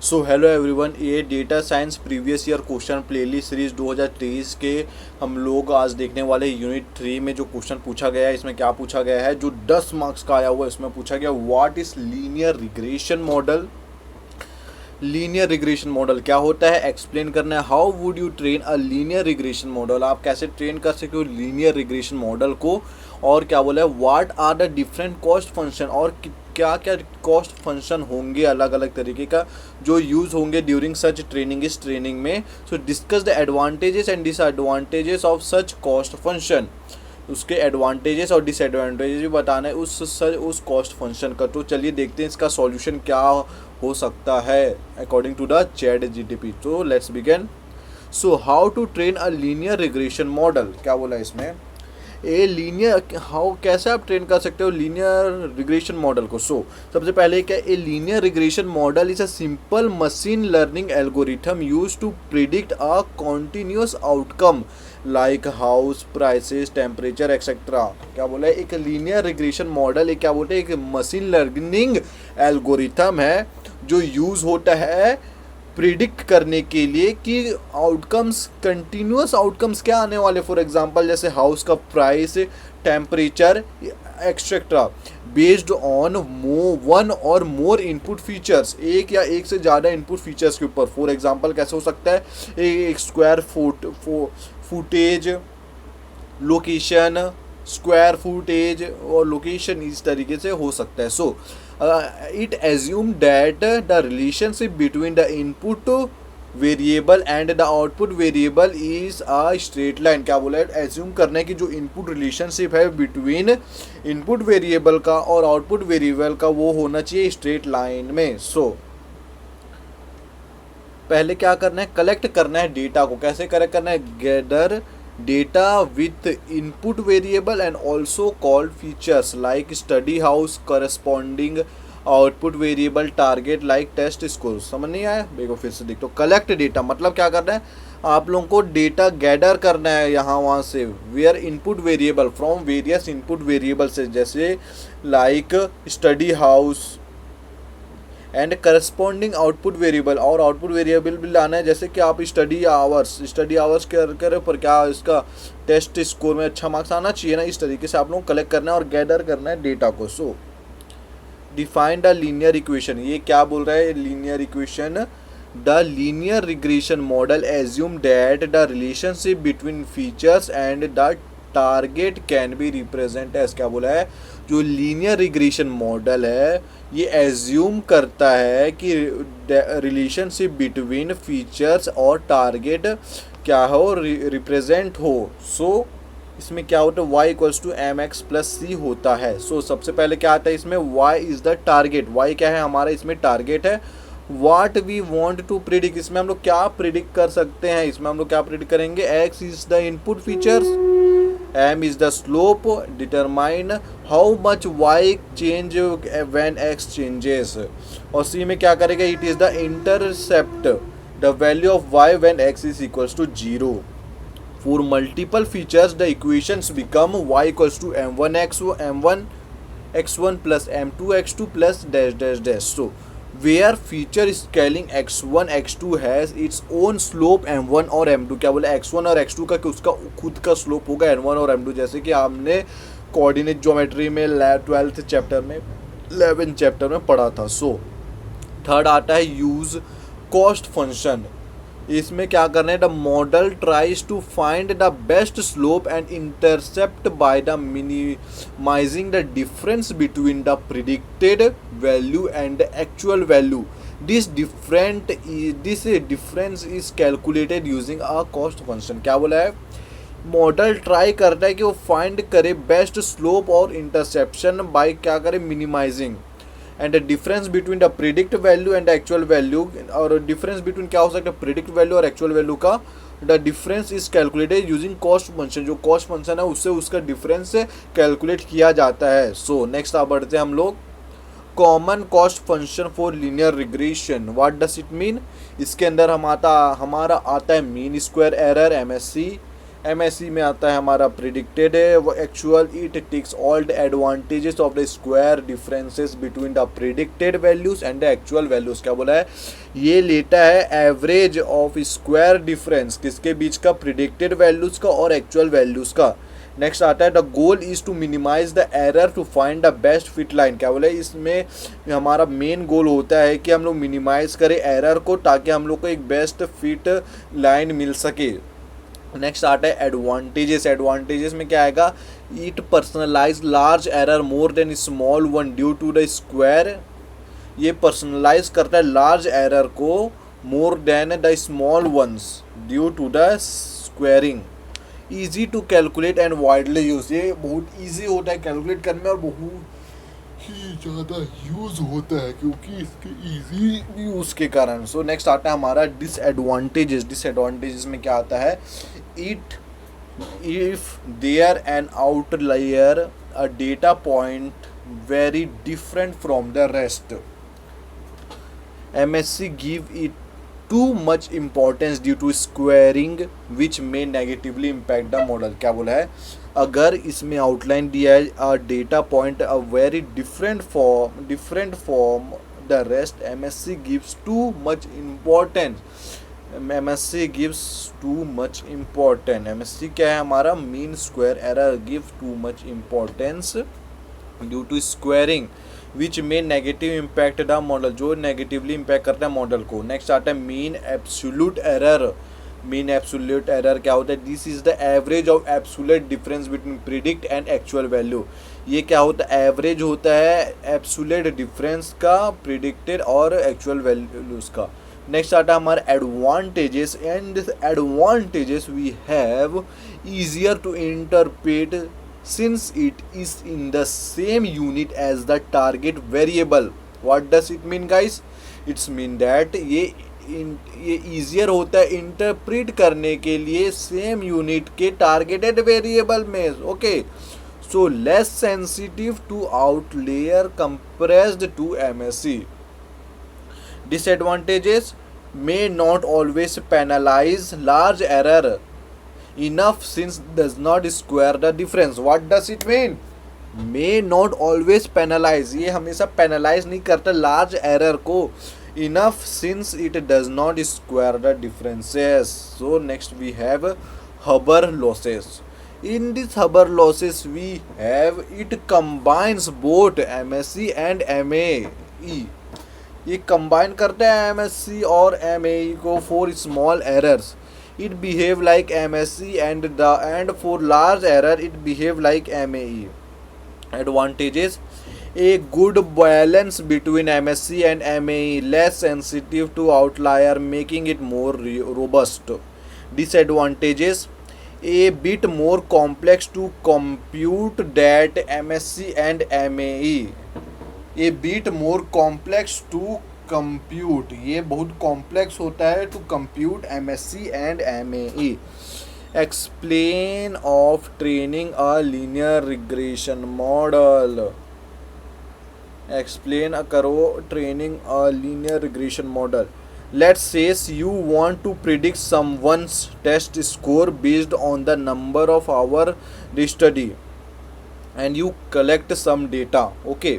So hello everyone, ये data science previous year question playlist series 2023 के हम लोग आज देखने वाले यूनिट 3 में जो क्वेश्चन पूछा गया है। इसमें क्या पूछा गया है, जो 10 मार्क्स का आया हुआ है इसमें पूछा गया what is linear regression model. Linear regression model क्या होता है, एक्सप्लेन करना है। How would you train a linear regression model, आप कैसे ट्रेन कर सकते हो लीनियर रिग्रेशन मॉडल को। और क्या बोला है, what are the different cost function, और क्या क्या कॉस्ट फंक्शन होंगे अलग अलग तरीके का जो यूज़ होंगे ड्यूरिंग सच ट्रेनिंग। इस ट्रेनिंग में सो discuss the advantages and disadvantages of such cost function, उसके एडवांटेजेस और डिसएडवांटेजेस भी बताना है उस कॉस्ट फंक्शन का। तो चलिए देखते हैं इसका सॉल्यूशन क्या हो सकता है according to the chat GTP. तो let's begin. So how to train a linear regression model, क्या बोला इसमें, ए लीनियर हाउ कैसे आप ट्रेन कर सकते हो लीनियर रिग्रेशन मॉडल को। सबसे पहले क्या, a linear regression model is a simple machine learning algorithm use to predict a continuous outcome like house prices temperature etcetera. क्या बोला है, एक लीनियर रिग्रेशन मॉडल एक क्या बोलते हैं, एक मशीन लर्निंग एल्गोरिथम है जो यूज होता है प्रिडिक्ट करने के लिए कि आउटकम्स, कंटिन्यूस आउटकम्स क्या आने वाले। फॉर एग्जांपल जैसे हाउस का price, temperature etcetera, based on one और मोर इनपुट फीचर्स, एक या एक से ज़्यादा इनपुट फीचर्स के ऊपर। फॉर एग्जांपल कैसे हो सकता है, एक square footage, location, square footage और लोकेशन, इस तरीके से हो सकता है। It assume that the relationship between the input variable and the output variable is a straight line. क्या बोला है, एज्यूम करना है कि जो इनपुट रिलेशनशिप है बिटवीन इनपुट वेरिएबल का और आउटपुट वेरिएबल का वो होना चाहिए स्ट्रेट लाइन में। पहले क्या करना है, कलेक्ट करना है डेटा को। कैसे कलेक्ट करना है, gather data with input variable and also called features like study house corresponding output variable target like test score. समझ नहीं आया, देखो फिर से देख। तो कलेक्ट डेटा मतलब क्या करना है, आप लोगों को डेटा गैदर करना है यहाँ वहाँ से, where input variable from various input variable से, जैसे like study house and corresponding output variable, और आउटपुट वेरिएबल भी लाना है जैसे कि आप स्टडी आवर्स कर पर क्या इसका टेस्ट स्कोर में अच्छा मार्क्स आना चाहिए ना। इस तरीके से आप लोग कलेक्ट करना है और गैदर करना है डेटा को। डिफाइन द लीनियर इक्वेशन, ये क्या बोल रहा है linear equation, the linear regression model assume that the relationship between features and the target can be represent as. क्या बोला है, जो लीनियर रिग्रेशन मॉडल है ये एज्यूम करता है कि रिलेशनशिप बिटवीन फीचर्स और टारगेट क्या हो, रिप्रेजेंट हो। इसमें क्या होता है, y equals to m x plus c होता है। सबसे पहले क्या आता है इसमें, y is the target, y क्या है हमारा इसमें टारगेट है। What we want to predict, इसमें हम लोग क्या प्रिडिक्ट कर सकते हैं, इसमें हम लोग क्या प्रिडिक्ट करेंगे, x is the input features, m is the slope, determine how much y change when x changes। और c में क्या करेगा, it is the intercept, the value of y when x is equals to 0। For multiple features the equations become y equals to m1 x1 plus m2 x2 plus dash dash dash। where feature scaling x1 x2 has its own slope m1 और m2। क्या बोला, x1 और x2 का कि उसका खुद का slope होगा m1 और m2, जैसे कि हमने कोऑर्डिनेट ज्योमेट्री में 12th चैप्टर में 11th चैप्टर में पढ़ा था। थर्ड आता है यूज कॉस्ट फंक्शन। इसमें क्या करना है, the model tries to find the best slope and intercept by the minimising the difference between the predicted value and the actual value. This difference is calculated using a cost function. क्या बोला है, model try करता है कि वो find करे best slope और interception by क्या करे, minimising and the difference between the predict value and actual value. और डिफरेंस बिटवीन क्या हो सकता है, प्रिडिक्ट वैल्यू और एक्चुअल वैल्यू का the difference is calculated using cost function. जो कॉस्ट फंक्शन है उससे उसका डिफरेंस कैलकुलेट किया जाता है। नेक्स्ट आप बढ़ते हैं हम लोग, common cost function for linear regression, what does it mean. इसके अंदर हमारा आता है mean square error MSE, MSE में आता है हमारा प्रिडिक्टेड है वो actual, it takes all the advantages of the square differences between the predicted values and the actual values. क्या बोला है, ये लेता है एवरेज ऑफ स्क्वायर डिफरेंस किसके बीच का, प्रिडिक्टेड वैल्यूज का और एक्चुअल वैल्यूज का। नेक्स्ट आता है the goal is to minimise the error to find the best fit line. क्या बोला है, इसमें हमारा मेन गोल होता है कि हम लोग मिनिमाइज करें एरर को ताकि हम लोग को एक बेस्ट फिट लाइन मिल सके। नेक्स्ट आता है एडवांटेजेस। एडवांटेजेस में क्या आएगा, it personalise large error more than small one due to the square. ये पर्सनलाइज करता है लार्ज एरर को more than the small ones due to the squaring. Easy to calculate and widely use, ये बहुत easy होता है calculate करने में और बहुत ही ज़्यादा यूज़ होता है क्योंकि इसके ईजी यूज़ के कारण। सो नेक्स्ट आता है हमारा डिसएडवांटेजेस। डिसएडवांटेजेस में क्या आता है, it if there an outlier a data point very different from the rest, MSE give it too much importance due to squaring which may negatively impact the model। क्या बोला है, अगर इसमें आउटलाइन दिया है अ data point a very different form the rest, MSE gives too much importance। MSE gives too much importance। MSE क्या है हमारा, mean square error give too much importance due to squaring which में negative impact the model, जो negatively impact करता है model को। Next आता है mean absolute error. Mean absolute error क्या होता है, this is the average of absolute difference between predict and actual value. ये क्या होता है, एवरेज होता है एब्सोल्यूट डिफरेंस का प्रिडिक्टेड और एक्चुअल वैल्यूज का। नेक्स्ट आता है हमारा advantages. And advantages we have easier to interpret since it is in the same unit as the target variable। what does it mean guys, it's mean that ये easier होता है interpret करने के लिए सेम यूनिट के targeted variable में। Okay, so less sensitive to outlier compressed to MSE। Disadvantages may not always penalize large error enough since does not square the difference। what does it mean, may not always penalize, ये हमेशा penalize नहीं करता large error को enough since it does not square the differences। so next we have Haber losses। in this Haber losses we have it combines both MSE and MAE। ये combine करता है MSE और MAE को for small errors it behave like MSE and for large error it behave like MAE। advantages, a good balance between MSE and MAE, less sensitive to outlier making it more robust। disadvantages, a bit more complex to compute that MSE and MAE। a bit more complex to compute, ये बहुत complex होता है to compute MSE and MAE। Explain of training a linear regression model. Explain करो training a linear regression model. Let's says you want to predict someone's test score based on the number of hour they study and you collect some data. Okay,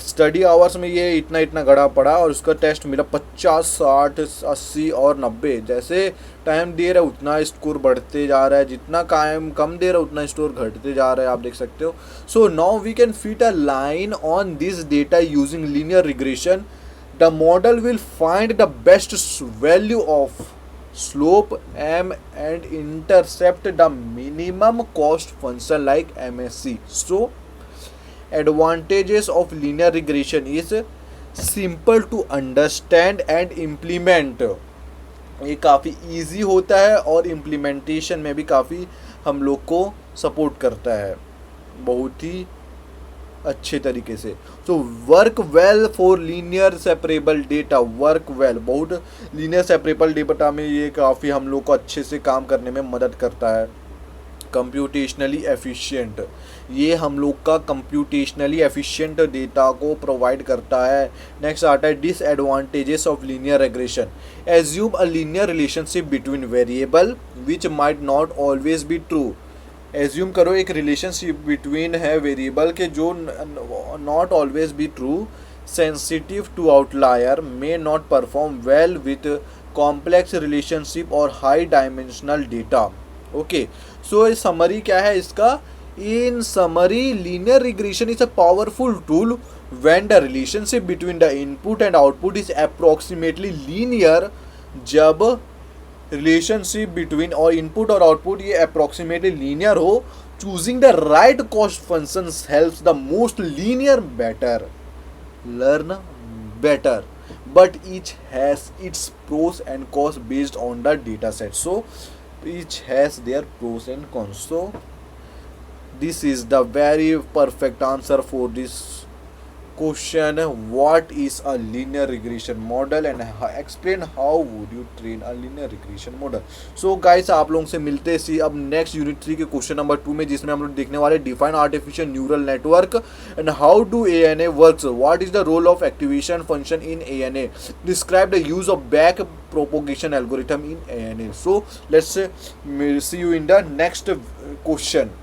study hours में ये इतना इतना गड़ा पड़ा और उसका test मिला 50, 60, 80 और 90। जैसे टाइम दे रहा है उतना स्कोर बढ़ते जा रहा है, जितना टाइम कम दे रहा है उतना स्कोर घटते जा रहा है, आप देख सकते हो। So now we can fit a line on this data using linear regression. The model will find the best value of slope m and intercept the minimum cost function like MSE। so advantages of linear regression is simple to understand and implement। ये काफ़ी easy होता है और implementation में भी काफ़ी हम लोग को सपोर्ट करता है बहुत ही अच्छे तरीके से। तो work well for linear separable data. Work well, बहुत लीनियर सेपरेबल डेटा में ये काफ़ी हम लोग को अच्छे से काम करने में मदद करता है। कंप्यूटेशनली एफिशिएंट, ये हम लोग का कंप्यूटेशनली एफिशिएंट डेटा को प्रोवाइड करता है। नेक्स्ट आता है disadvantages of linear regression. Assume a linear relationship between variable which might not always be true. Assume करो एक रिलेशनशिप बिटवीन है वेरिएबल के जो not always be true. Sensitive to outlier, may not perform well with complex relationship और high dimensional data. Okay, so summary क्या है इसका? In summary, linear regression is a powerful tool when the relationship between the input and output is approximately linear. जब relationship between और input और output ये approximately linear हो, choosing the right cost functions helps the most linear better learn better, but each has its pros and cons based on the data set. So each has their pros and cons. So this is the very perfect answer for this question. What is a linear regression model and explain how would you train a linear regression model. So guys, आप लोगों से मिलते सी अब next unit 3 के question number 2 में, जिसमें हम लोग देखने वाले define artificial neural network and how do ANA works, what is the role of activation function in ANA, describe the use of back propagation algorithm in ANA. So let's see you in the next question.